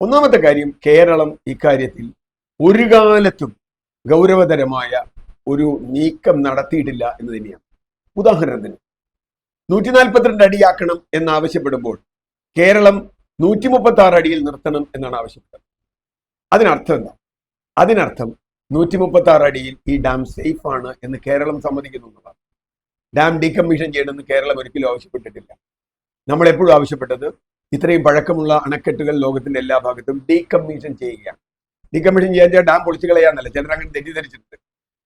ഒന്നാമത്തെ കാര്യം, കേരളം ഇക്കാര്യത്തിൽ ഒരു കാലത്തും ഗൗരവതരമായ ഒരു നീക്കം നടത്തിയിട്ടില്ല എന്ന് തന്നെയാണ്. ഉദാഹരണത്തിന് 142 അടിയാക്കണം എന്നാവശ്യപ്പെടുമ്പോൾ കേരളം 136 അടിയിൽ നിർത്തണം എന്നാണ് ആവശ്യപ്പെട്ടത്. അതിനർത്ഥം എന്താ? അതിനർത്ഥം 136 അടിയിൽ ഈ ഡാം സേഫ് ആണ് എന്ന് കേരളം സമ്മതിക്കുന്നു എന്നതാണ്. ഡാം ഡീകമ്മീഷൻ ചെയ്യണമെന്ന് കേരളം ഒരിക്കലും ആവശ്യപ്പെട്ടിട്ടില്ല. നമ്മൾ എപ്പോഴും ആവശ്യപ്പെട്ടത് ഇത്രയും പഴക്കമുള്ള അണക്കെട്ടുകൾ ലോകത്തിന്റെ എല്ലാ ഭാഗത്തും ഡീകമ്മീഷൻ ചെയ്യുകയാണ്. ഡീകമ്മീഷൻ ചെയ്യാൻ ഡാം പൊളിച്ചു കളയാന്നല്ല, ചിലർ അങ്ങനെ തെറ്റിദ്ധരിച്ചിട്ടുണ്ട്.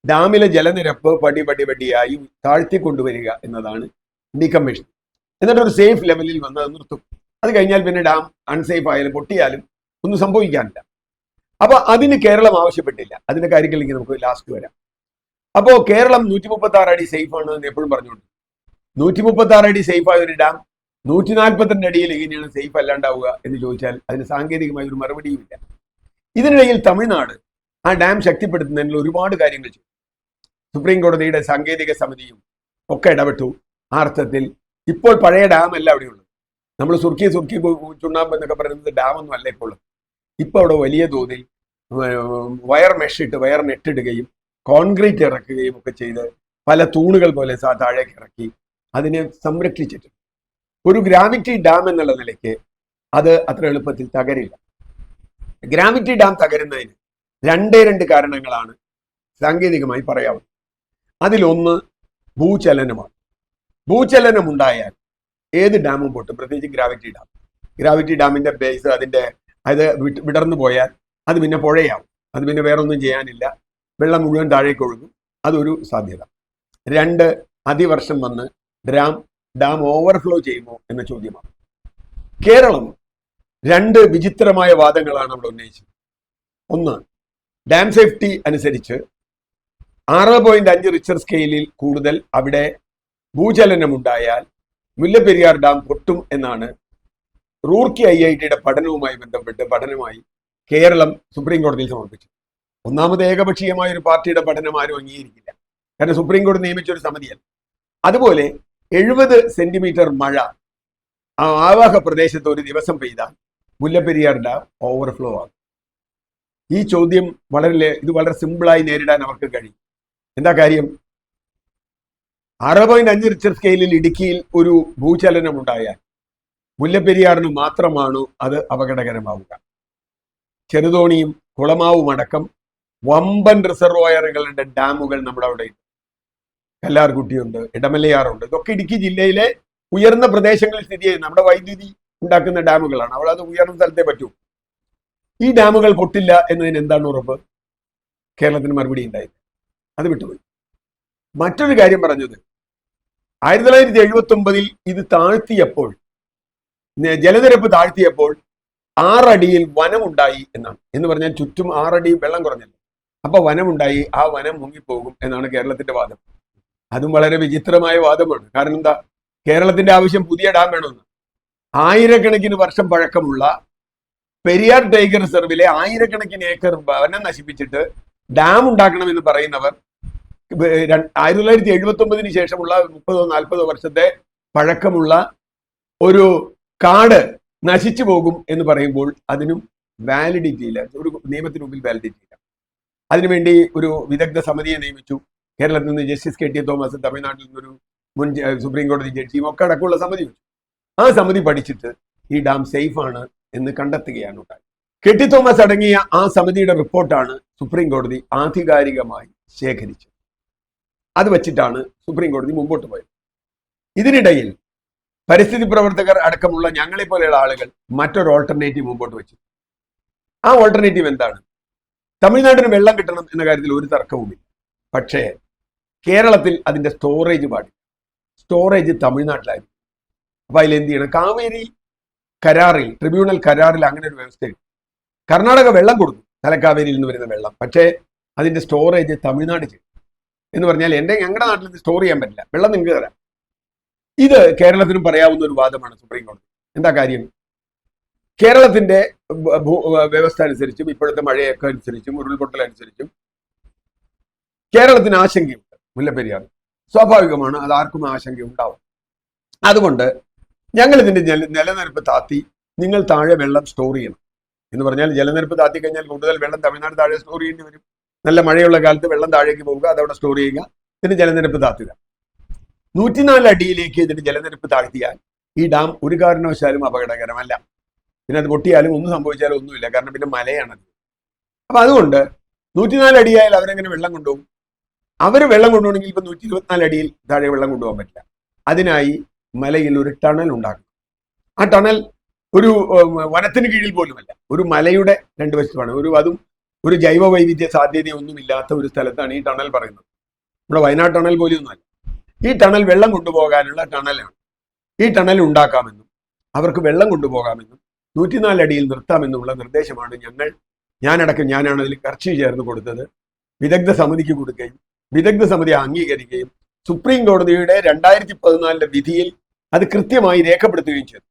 ഡാമിലെ ജലനിരപ്പ് പടിയായി താഴ്ത്തി കൊണ്ടുവരിക എന്നതാണ് ഡീകമ്മീഷൻ. എന്നിട്ട് ഒരു സേഫ് ലെവലിൽ വന്ന് അത് നിർത്തും. അത് കഴിഞ്ഞാൽ പിന്നെ ഡാം അൺസേഫ് ആയാലും പൊട്ടിയാലും ഒന്നും സംഭവിക്കാനില്ല. അപ്പൊ അതിന് കേരളം ആവശ്യപ്പെട്ടില്ല. അതിന്റെ കാര്യങ്ങളിലേക്ക് നമുക്ക് ലാസ്റ്റ് വരാം. അപ്പോ കേരളം 136 അടി സേഫ് ആണ് എന്ന് എപ്പോഴും പറഞ്ഞുകൊണ്ട് 136 അടി സേഫ് ആയ ഒരു ഡാം 142 അടിയിൽ എങ്ങനെയാണ് സേഫ് അല്ലാണ്ടാവുക എന്ന് ചോദിച്ചാൽ അതിന് സാങ്കേതികമായ ഒരു മറുപടിയുമില്ല. ഇതിനിടയിൽ തമിഴ്നാട് ആ ഡാം ശക്തിപ്പെടുത്തുന്നതിൽ ഒരുപാട് കാര്യങ്ങൾ ചെയ്തു. സുപ്രീം കോടതിയുടെ സാങ്കേതിക സമിതിയും ഒക്കെ ഇടപെട്ടു. ആ അർത്ഥത്തിൽ ഇപ്പോൾ പഴയ ഡാം അല്ല അവിടെയുള്ളത്. നമ്മൾ സുർക്കി ചുണ്ണാമ്പ് എന്നൊക്കെ പറയുന്നത് ഡാമൊന്നും അല്ല ഇപ്പോൾ. ഇപ്പൊ അവിടെ വലിയ തോതിൽ വയർ നെട്ടിടുകയും കോൺക്രീറ്റ് ഇറക്കുകയും ഒക്കെ ചെയ്ത് പല തൂണുകൾ പോലെ താഴേക്ക് ഇറക്കി അതിനെ സംരക്ഷിച്ചിട്ടുണ്ട്. ഒരു ഗ്രാവിറ്റി ഡാം എന്നുള്ള നിലയ്ക്ക് അത് അത്ര എളുപ്പത്തിൽ തകരില്ല. ഗ്രാവിറ്റി ഡാം തകരുന്നതിന് രണ്ട് കാരണങ്ങളാണ് സാങ്കേതികമായി പറയാവുന്നത്. അതിലൊന്ന് ഭൂചലനമാണ്. ഭൂചലനം ഉണ്ടായാൽ ഏത് ഡാമും പൊട്ടും, പ്രത്യേകിച്ച് ഗ്രാവിറ്റി ഡാം. ഗ്രാവിറ്റി ഡാമിന്റെ ബേസ് അത് വിടർന്നു പോയാൽ അത് പിന്നെ പുഴയാവും. അത് പിന്നെ വേറൊന്നും ചെയ്യാനില്ല, വെള്ളം മുഴുവൻ താഴേക്ക് ഒഴുകും. അതൊരു സാധ്യത. 2, അതിവർഷം വന്ന് ഡാം ഓവർഫ്ലോ ചെയ്യുമോ എന്ന ചോദ്യമാണ്. കേരളം 2 വിചിത്രമായ വാദങ്ങളാണ് അവിടെ ഉന്നയിച്ചത്. ഒന്ന്, ഡാം സേഫ്റ്റി അനുസരിച്ച് 6.5 റിച്ചർ സ്കെയിലിൽ കൂടുതൽ അവിടെ ഭൂചലനം ഉണ്ടായാൽ മുല്ലപ്പെരിയാർ ഡാം പൊട്ടും എന്നാണ് റൂർക്കി IITയുടെ പഠനമായി കേരളം സുപ്രീം കോടതിയിൽ സമർപ്പിച്ചു. ഒന്നാമത് ഏകപക്ഷീയമായ ഒരു പാർട്ടിയുടെ പഠനം ആരും അംഗീകരിക്കില്ല. കാരണം സുപ്രീം കോടതി നിയമിച്ച ഒരു സമിതിയല്ല. അതുപോലെ 70 സെന്റിമീറ്റർ മഴ ആവാഹ പ്രദേശത്ത് ഒരു ദിവസം പെയ്താൽ മുല്ലപ്പെരിയാർ ഡാം ഓവർഫ്ലോ ആകും. ഈ ചോദ്യം ഇത് വളരെ സിമ്പിളായി നേരിടാൻ അവർക്ക് കഴിയും. എന്താ കാര്യം? 6.5 റിച്ചർ സ്കെയിലിൽ ഇടുക്കിയിൽ ഒരു ഭൂചലനം ഉണ്ടായാൽ മുല്ലപ്പെരിയാറിന് മാത്രമാണോ അത് അപകടകരമാവുക? ചെറുതോണിയും കുളമാവും അടക്കം വമ്പൻ റിസർവോയറുകളുടെ ഡാമുകൾ നമ്മുടെ അവിടെ ഉണ്ട്. കല്ലാർകുട്ടിയുണ്ട്, ഇടമലയാറുണ്ട്. ഇതൊക്കെ ഇടുക്കി ജില്ലയിലെ ഉയർന്ന പ്രദേശങ്ങളിൽ സ്ഥിതി ചെയ്യുന്ന നമ്മുടെ വൈദ്യുതി ഉണ്ടാക്കുന്ന ഡാമുകളാണ്. അവിടെ അത് ഉയർന്ന സ്ഥലത്തേ പറ്റൂ. ഈ ഡാമുകൾ പൊട്ടില്ല എന്നതിന് എന്താണ് ഉറപ്പ്? കേരളത്തിന് മറുപടി ഉണ്ടായില്ല. അത് വിട്ടുപോയി. മറ്റൊരു കാര്യം പറഞ്ഞത് 1979 ഇത് താഴ്ത്തിയപ്പോൾ, ജലനിരപ്പ് താഴ്ത്തിയപ്പോൾ 6 അടിയിൽ വനമുണ്ടായി എന്നാണ്. എന്ന് പറഞ്ഞാൽ ചുറ്റും 6 അടി വെള്ളം കുറഞ്ഞല്ലോ. അപ്പൊ വനമുണ്ടായി, ആ വനം മുങ്ങിപ്പോകും എന്നാണ് കേരളത്തിന്റെ വാദം. അതും വളരെ വിചിത്രമായ വാദമാണ്. കാരണം എന്താ? കേരളത്തിന്റെ ആവശ്യം പുതിയ ഡാം വേണമെന്ന്. ആയിരക്കണക്കിന് വർഷം പഴക്കമുള്ള പെരിയാർ ടൈഗർ റിസർവിലെ ആയിരക്കണക്കിന് ഏക്കർ വനം നശിപ്പിച്ചിട്ട് ഡാം ഉണ്ടാക്കണമെന്ന് പറയുന്നവർ 1979 ശേഷമുള്ള 30-40 വർഷത്തെ പഴക്കമുള്ള ഒരു കാട് നശിച്ചു പോകും എന്ന് പറയുമ്പോൾ അതിനും വാലിഡിറ്റി ഇല്ല. ഒരു നിയമത്തിന് മുമ്പിൽ വാലിഡിറ്റി ഇല്ല. അതിനുവേണ്ടി ഒരു വിദഗ്ധ സമിതിയെ നിയമിച്ചു. കേരളത്തിൽ നിന്ന് ജസ്റ്റിസ് KT തോമസ്, തമിഴ്നാട്ടിൽ നിന്നൊരു മുൻ സുപ്രീം കോടതി ജഡ്ജിയും ഒക്കെ അടക്കമുള്ള സമിതി വെച്ചു. ആ സമിതി പഠിച്ചിട്ട് ഈ ഡാം സേഫ് ആണ് എന്ന് കണ്ടെത്തുകയാണ് ഉണ്ടായത്. KT തോമസ് അടങ്ങിയ ആ സമിതിയുടെ റിപ്പോർട്ടാണ് സുപ്രീം കോടതി ആധികാരികമായി ശേഖരിച്ചത്. അത് വെച്ചിട്ടാണ് സുപ്രീം കോടതി മുമ്പോട്ട് പോയത്. ഇതിനിടയിൽ പരിസ്ഥിതി പ്രവർത്തകർ അടക്കമുള്ള ഞങ്ങളെ പോലെയുള്ള ആളുകൾ മറ്റൊരു ഓൾട്ടർനേറ്റീവ് മുമ്പോട്ട് വെച്ചു. ആ ഓൾട്ടർനേറ്റീവ് എന്താണ്? തമിഴ്നാടിന് വെള്ളം കിട്ടണം എന്ന കാര്യത്തിൽ ഒരു തർക്കവുമില്ല. പക്ഷേ കേരളത്തിൽ അതിന്റെ സ്റ്റോറേജ് പാടില്ല. സ്റ്റോറേജ് തമിഴ്നാട്ടിലായിരുന്നു. അപ്പൊ അതിൽ എന്ത് ചെയ്യണം? കാവേരി കരാറിൽ, ട്രിബ്യൂണൽ കരാറിൽ അങ്ങനെ ഒരു വ്യവസ്ഥയുണ്ട്. കർണാടക വെള്ളം കൊടുക്കും, തലക്കാവേരിയിൽ നിന്ന് വരുന്ന വെള്ളം. പക്ഷേ അതിന്റെ സ്റ്റോറേജ് തമിഴ്നാട് ചെയ്യും. എന്ന് പറഞ്ഞാൽ ഞങ്ങളുടെ നാട്ടിൽ ഇത് സ്റ്റോർ ചെയ്യാൻ പറ്റില്ല, വെള്ളം നിങ്ങൾക്ക് തരാം. ഇത് കേരളത്തിനും പറയാവുന്ന ഒരു വാദമാണ് സുപ്രീം കോടതി. എന്താ കാര്യം? കേരളത്തിന്റെ വ്യവസ്ഥ അനുസരിച്ചും ഇപ്പോഴത്തെ മഴയൊക്കെ അനുസരിച്ചും ഉരുൾപൊട്ടൽ അനുസരിച്ചും കേരളത്തിന് ആശങ്കയുണ്ട്. മുല്ലപ്പെരിയാർ സ്വാഭാവികമാണ്, അത് ആർക്കും ആശങ്ക ഉണ്ടാവും. അതുകൊണ്ട് ഞങ്ങൾ ഇതിന്റെ നിലനിൽപ്പ് താത്തി നിങ്ങൾ താഴെ വെള്ളം സ്റ്റോർ ചെയ്യണം. എന്ന് പറഞ്ഞാൽ ജലനിരപ്പ് താത്തി കഴിഞ്ഞാൽ കൂടുതൽ വെള്ളം തമിഴ്നാട് താഴെ സ്റ്റോർ ചെയ്യേണ്ടി വരും. നല്ല മഴയുള്ള കാലത്ത് വെള്ളം താഴേക്ക് പോവുക, അതവിടെ സ്റ്റോർ ചെയ്യുക, ഇതിന് ജലനിരപ്പ് താത്തുക. 104 അടിയിലേക്ക് ഇതിന് ജലനിരപ്പ് താഴ്ത്തിയാൽ ഈ ഡാം ഒരു കാരണവശാലും അപകടകരമല്ല. പിന്നെ അത് പൊട്ടിയാലും ഒന്നും സംഭവിച്ചാലും ഒന്നുമില്ല, കാരണം പിന്നെ മലയാണത്. അപ്പൊ അതുകൊണ്ട് 104 അടിയായാൽ അവരെങ്ങനെ വെള്ളം കൊണ്ടുപോകും? അവർ വെള്ളം കൊണ്ടുപോകണമെങ്കിൽ ഇപ്പൊ 124 അടിയിൽ താഴെ വെള്ളം കൊണ്ടുപോകാൻ പറ്റില്ല. അതിനായി മലയിൽ ഒരു ടണൽ ഉണ്ടാക്കും. ആ ടണൽ ഒരു വനത്തിന് കീഴിൽ പോലുമല്ല, ഒരു മലയുടെ രണ്ട് വശത്തുമാണ്. അതും ഒരു ജൈവ വൈവിധ്യ സാധ്യതയൊന്നും ഇല്ലാത്ത ഒരു സ്ഥലത്താണ് ഈ ടണൽ പറയുന്നത്. നമ്മുടെ വയനാട് ടണൽ പോലെയൊന്നുമല്ല. ഈ ടണൽ വെള്ളം കൊണ്ടുപോകാനുള്ള ടണലാണ്. ഈ ടണൽ ഉണ്ടാക്കാമെന്നും അവർക്ക് വെള്ളം കൊണ്ടുപോകാമെന്നും 104 അടിയിൽ നിർത്താമെന്നുള്ള നിർദ്ദേശമാണ് ഞാനാണ് അതിൽ കർഷി ചേർന്ന് കൊടുത്തത്. വിദഗ്ധ സമിതിക്ക് കൊടുക്കുകയും വിദഗ്ധ സമിതി അംഗീകരിക്കുകയും സുപ്രീം കോടതിയുടെ 2014 വിധിയിൽ അത് കൃത്യമായി രേഖപ്പെടുത്തുകയും ചെയ്തു.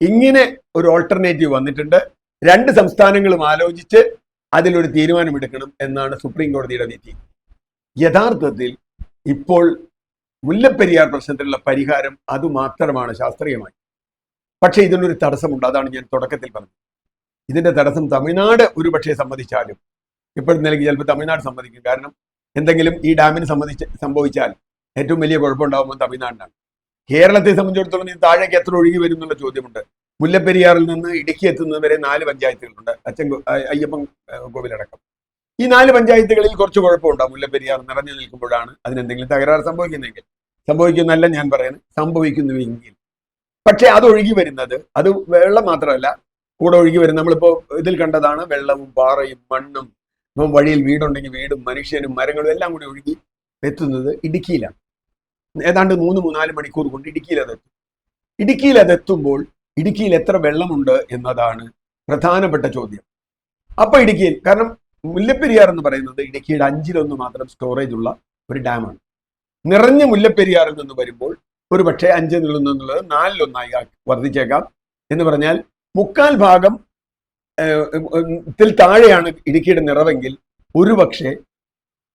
ഇങ്ങനെ ഒരു ഓൾട്ടർനേറ്റീവ് വന്നിട്ടുണ്ട്. 2 സംസ്ഥാനങ്ങളും ആലോചിച്ച് അതിലൊരു തീരുമാനമെടുക്കണം എന്നാണ് സുപ്രീം കോടതിയുടെ വിധി. യഥാർത്ഥത്തിൽ ഇപ്പോൾ മുല്ലപ്പെരിയാർ പ്രശ്നത്തിലുള്ള പരിഹാരം അതുമാത്രമാണ് ശാസ്ത്രീയമായി. പക്ഷേ ഇതിനൊരു തടസ്സമുണ്ട്. അതാണ് ഞാൻ തുടക്കത്തിൽ പറഞ്ഞത്. ഇതിന്റെ തടസ്സം തമിഴ്നാട് ഒരുപക്ഷെ സമ്മതിച്ചാലും, ഇപ്പോഴും നിലയ്ക്ക് ചിലപ്പോൾ തമിഴ്നാട് സമ്മതിക്കും. കാരണം എന്തെങ്കിലും ഈ ഡാമിന് സംഭവിച്ചാൽ ഏറ്റവും വലിയ കുഴപ്പമുണ്ടാകുമ്പോൾ തമിഴ്നാടിനാണ്. കേരളത്തെ സംബന്ധിച്ചിടത്തോളം ഇത് താഴേക്ക് എത്ര ഒഴുകി വരും എന്നുള്ള ചോദ്യമുണ്ട്. മുല്ലപ്പെരിയാറിൽ നിന്ന് ഇടുക്കി എത്തുന്നത് വരെ 4 പഞ്ചായത്തുകളുണ്ട്, അയ്യപ്പൻ കോവിലടക്കം. ഈ 4 പഞ്ചായത്തുകളിൽ കുറച്ച് കുഴപ്പമുണ്ടാകും. മുല്ലപ്പെരിയാർ നിറഞ്ഞു നിൽക്കുമ്പോഴാണ് അതിനെന്തെങ്കിലും തകരാറ് സംഭവിക്കുന്നല്ല ഞാൻ പറയുന്നത്, സംഭവിക്കുന്നുവെങ്കിൽ. പക്ഷെ അത് ഒഴുകി വരുന്നത്, അത് വെള്ളം മാത്രമല്ല, കൂടെ ഒഴുകി വരുന്നത് നമ്മളിപ്പോ ഇതിൽ കണ്ടതാണ്. വെള്ളവും പാറയും മണ്ണും, വഴിയിൽ വീടുണ്ടെങ്കിൽ വീടും മനുഷ്യനും മരങ്ങളും എല്ലാം കൂടി ഒഴുകി എത്തുന്നത് ഇടുക്കിയിലാണ്. ഏതാണ്ട് 3-4 മണിക്കൂർ കൊണ്ട് ഇടുക്കിയിൽ അതെത്തുമ്പോൾ ഇടുക്കിയിൽ എത്ര വെള്ളമുണ്ട് എന്നതാണ് പ്രധാനപ്പെട്ട ചോദ്യം. അപ്പൊ ഇടുക്കിയിൽ, കാരണം മുല്ലപ്പെരിയാർ എന്ന് പറയുന്നത് ഇടുക്കിയുടെ 1/5 മാത്രം സ്റ്റോറേജ് ഉള്ള ഒരു ഡാമാണ്. നിറഞ്ഞ മുല്ലപ്പെരിയാറിൽ നിന്ന് വരുമ്പോൾ ഒരു പക്ഷേ 5 എന്നുള്ളത് 4-1 വർദ്ധിച്ചേക്കാം. എന്ന് പറഞ്ഞാൽ 3/4 ഭാഗം ത്തിൽ താഴെയാണ് ഇടുക്കിയുടെ നിറവെങ്കിൽ ഒരു പക്ഷേ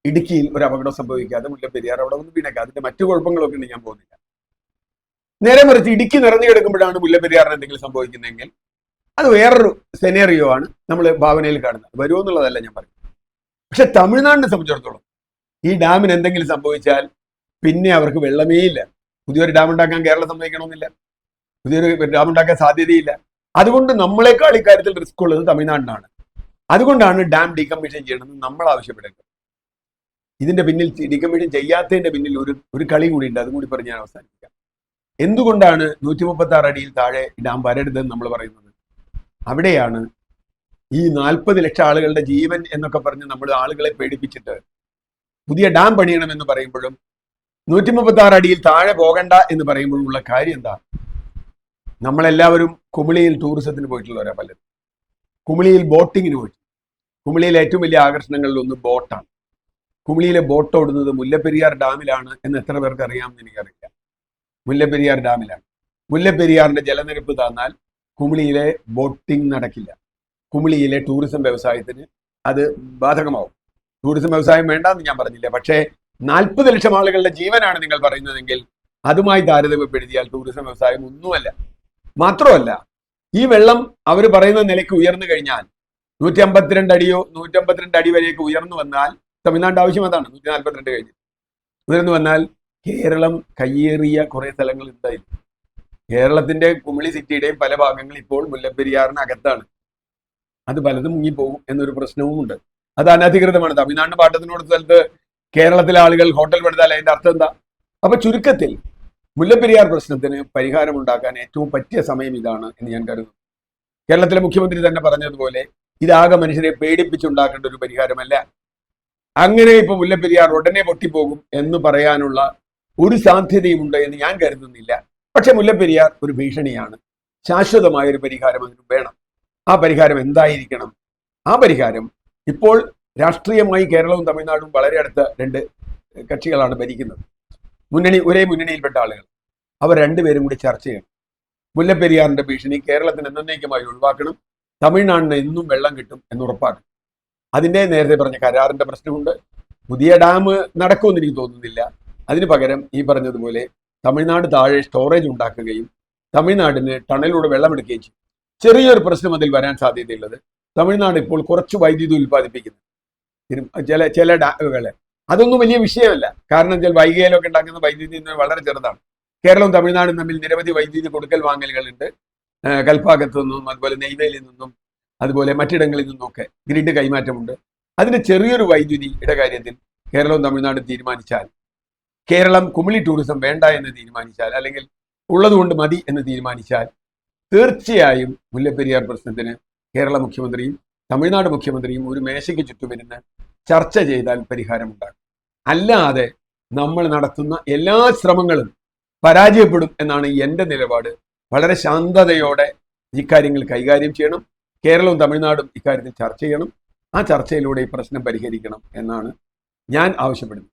ഇടുക്കിയിൽ ഒരു അപകടം സംഭവിക്കാതെ മുല്ലപ്പെരിയാർ അവിടെ ഒന്ന് വീണേക്കാം. അതിന്റെ മറ്റു കുഴപ്പങ്ങളൊക്കെ ഉണ്ട്, ഞാൻ പോകുന്നില്ല. നേരെ മറിച്ച് ഇടുക്കി നിറഞ്ഞു കിടക്കുമ്പോഴാണ് മുല്ലപ്പെരിയാറിന് എന്തെങ്കിലും സംഭവിക്കുന്നതെങ്കിൽ അത് വേറൊരു സെനേറിയോ ആണ് നമ്മൾ ഭാവനയിൽ കാണുന്നത്. വരുമോ എന്നുള്ളതല്ല ഞാൻ പറയുന്നത്. പക്ഷെ തമിഴ്നാടിനെ സംബന്ധിച്ചിടത്തോളം ഈ ഡാമിന് എന്തെങ്കിലും സംഭവിച്ചാൽ പിന്നെ അവർക്ക് വെള്ളമേ ഇല്ല. പുതിയൊരു ഡാം ഉണ്ടാക്കാൻ കേരളം സമ്മതിക്കണമെന്നില്ല, പുതിയൊരു ഡാം ഉണ്ടാക്കാൻ സാധ്യതയില്ല. അതുകൊണ്ട് നമ്മളെക്കാൾ ഇക്കാര്യത്തിൽ റിസ്ക് ഉള്ളത് തമിഴ്നാടിനാണ്. അതുകൊണ്ടാണ് ഡാം ഡീകമ്മീഷൻ ചെയ്യണമെന്ന് നമ്മൾ ആവശ്യപ്പെടുന്നത്. ഇതിന്റെ പിന്നിൽ, ഡീകമ്മീഷൻ ചെയ്യാത്തതിന്റെ പിന്നിൽ ഒരു കളി കൂടി ഉണ്ട്. അതും കൂടി പറഞ്ഞ് ഞാൻ അവസാനിപ്പിക്കാം. എന്തുകൊണ്ടാണ് 136 അടിയിൽ താഴെ ഡാം വരരുതെന്ന് നമ്മൾ പറയുന്നത്? അവിടെയാണ് ഈ 40 ലക്ഷം ആളുകളുടെ ജീവൻ എന്നൊക്കെ പറഞ്ഞ് നമ്മൾ ആളുകളെ പേടിപ്പിച്ചിട്ട് പുതിയ ഡാം പണിയണമെന്ന് പറയുമ്പോഴും 136 അടിയിൽ താഴെ പോകണ്ട എന്ന് പറയുമ്പോഴുള്ള കാര്യം എന്താ? നമ്മളെല്ലാവരും കുമിളിയിൽ ടൂറിസത്തിന് പോയിട്ടുള്ളവരാ പലരും. കുമിളിയിൽ ബോട്ടിങ്ങിന് പോയിട്ട്, കുമിളിയിലെ ഏറ്റവും വലിയ ആകർഷണങ്ങളിൽ ഒന്ന് ബോട്ടാണ്. കുമിളിയിലെ ബോട്ട് ഓടുന്നത് മുല്ലപ്പെരിയാർ ഡാമിലാണ് എന്ന് എത്ര പേർക്ക് അറിയാമെന്ന് എനിക്കറിയില്ല. മുല്ലപ്പെരിയാർ ഡാമിലാണ്. മുല്ലപ്പെരിയാറിന്റെ ജലനിരപ്പ് താന്നാൽ കുമിളിയിലെ ബോട്ടിംഗ് നടക്കില്ല. കുമിളിയിലെ ടൂറിസം വ്യവസായത്തിന് അത് ബാധകമാവും. ടൂറിസം വ്യവസായം വേണ്ടെന്ന് ഞാൻ പറഞ്ഞില്ല. പക്ഷേ 40 ലക്ഷം ആളുകളുടെ ജീവനാണ് നിങ്ങൾ പറയുന്നതെങ്കിൽ അതുമായി താരതമ്യപ്പെടുത്തിയാൽ ടൂറിസം വ്യവസായം ഒന്നുമല്ല. മാത്രമല്ല, ഈ വെള്ളം അവർ പറയുന്ന നിലയ്ക്ക് ഉയർന്നു കഴിഞ്ഞാൽ 152 അടിയോ 152 അടി വരെയൊക്കെ ഉയർന്നു വന്നാൽ, തമിഴ്നാട് ആവശ്യം അതാണ്, 142 കഴിഞ്ഞ് ഉയർന്നു വന്നാൽ കേരളം കയ്യേറിയ കുറെ സ്ഥലങ്ങൾ ഉണ്ടായിരുന്നു. കേരളത്തിന്റെ കുമിളി സിറ്റിയുടെയും പല ഭാഗങ്ങൾ ഇപ്പോൾ മുല്ലപ്പെരിയാറിന് അകത്താണ്. അത് പലതും മുങ്ങിപ്പോകും എന്നൊരു പ്രശ്നവും ഉണ്ട്. അത് അനധികൃതമാണ്. തമിഴ്നാടിന് പാട്ടത്തിനോട് സ്ഥലത്ത് കേരളത്തിലെ ആളുകൾ ഹോട്ടൽ പണിതാൽ അതിന്റെ അർത്ഥം എന്താ? അപ്പൊ ചുരുക്കത്തിൽ മുല്ലപ്പെരിയാർ പ്രശ്നത്തിന് പരിഹാരമുണ്ടാക്കാൻ ഏറ്റവും പറ്റിയ സമയം ഇതാണ് എന്ന് ഞാൻ കരുതുന്നു. കേരളത്തിലെ മുഖ്യമന്ത്രി തന്നെ പറഞ്ഞതുപോലെ ഇതാകെ മനുഷ്യരെ പേടിപ്പിച്ചുണ്ടാക്കേണ്ട ഒരു പരിഹാരമല്ല. അങ്ങനെ ഇപ്പൊ മുല്ലപ്പെരിയാർ ഉടനെ പൊട്ടിപ്പോകും എന്ന് പറയാനുള്ള ഒരു സാധ്യതയുമുണ്ട് എന്ന് ഞാൻ കരുതുന്നില്ല. പക്ഷെ മുല്ലപ്പെരിയാർ ഒരു ഭീഷണിയാണ്. ശാശ്വതമായ ഒരു പരിഹാരം അതിന് വേണം. ആ പരിഹാരം എന്തായിരിക്കണം? ആ പരിഹാരം ഇപ്പോൾ രാഷ്ട്രീയമായി കേരളവും തമിഴ്നാടും വളരെ അടുത്ത 2 കക്ഷികളാണ് ഭരിക്കുന്നത്. ഒരേ മുന്നണിയിൽപ്പെട്ട ആളുകൾ. അവർ 2 പേരും കൂടി ചർച്ച ചെയ്യണം. മുല്ലപ്പെരിയാറിന്റെ ഭീഷണി കേരളത്തിന് എന്നേക്കുമായി ഒഴിവാക്കണം. തമിഴ്നാടിന് എന്നും വെള്ളം കിട്ടും എന്ന് ഉറപ്പാക്കണം. അതിന്റെ നേരത്തെ പറഞ്ഞ കരാറിന്റെ പ്രശ്നമുണ്ട്. പുതിയ ഡാം നടക്കുമെന്ന് എനിക്ക് തോന്നുന്നില്ല. അതിന് പകരം ഈ പറഞ്ഞതുപോലെ തമിഴ്നാട് താഴെ സ്റ്റോറേജ് ഉണ്ടാക്കുകയും തമിഴ്നാടിന് ടണലിലൂടെ വെള്ളമെടുക്കുകയും ചെയ്യും. ചെറിയൊരു പ്രശ്നം അതിൽ വരാൻ സാധ്യതയുള്ളത് തമിഴ്നാട് ഇപ്പോൾ കുറച്ച് വൈദ്യുതി ഉൽപ്പാദിപ്പിക്കുന്നു, ചില ഡാമുകളെ. അതൊന്നും വലിയ വിഷയമല്ല. കാരണം വെച്ചാൽ വൈഗയിലൊക്കെ ഉണ്ടാക്കുന്ന വൈദ്യുതി വളരെ ചെറുതാണ്. കേരളവും തമിഴ്നാടും തമ്മിൽ നിരവധി വൈദ്യുതി കൊടുക്കൽ വാങ്ങലുകളുണ്ട്. കൽപ്പാക്കത്തു നിന്നും അതുപോലെ നെയ്വേലിയിൽ നിന്നും അതുപോലെ മറ്റിടങ്ങളിൽ നിന്നൊക്കെ ഗ്രിഡ് കൈമാറ്റമുണ്ട്. അതിന് ചെറിയൊരു വൈദ്യുതിയുടെ കാര്യത്തിൽ കേരളവും തമിഴ്നാടും തീരുമാനിച്ചാൽ, കേരളം കുമിളി ടൂറിസം വേണ്ട എന്ന് തീരുമാനിച്ചാൽ, അല്ലെങ്കിൽ ഉള്ളതുകൊണ്ട് മതി എന്ന് തീരുമാനിച്ചാൽ, തീർച്ചയായും മുല്ലപ്പെരിയാർ പ്രശ്നത്തിന് കേരള മുഖ്യമന്ത്രിയും തമിഴ്നാട് മുഖ്യമന്ത്രിയും ഒരു മേശയ്ക്ക് ചുറ്റുമിരുന്ന് ചർച്ച ചെയ്താൽ പരിഹാരമുണ്ടാകും. അല്ലാതെ നമ്മൾ നടത്തുന്ന എല്ലാ ശ്രമങ്ങളും പരാജയപ്പെടും എന്നാണ് എൻ്റെ നിലപാട്. വളരെ ശാന്തതയോടെ ഇക്കാര്യങ്ങൾ കൈകാര്യം ചെയ്യണം. കേരളവും തമിഴ്നാടും ഇക്കാര്യത്തിൽ ചർച്ച ചെയ്യണം. ആ ചർച്ചയിലൂടെ ഈ പ്രശ്നം പരിഹരിക്കണം എന്നാണ് ഞാൻ ആവശ്യപ്പെടുന്നത്.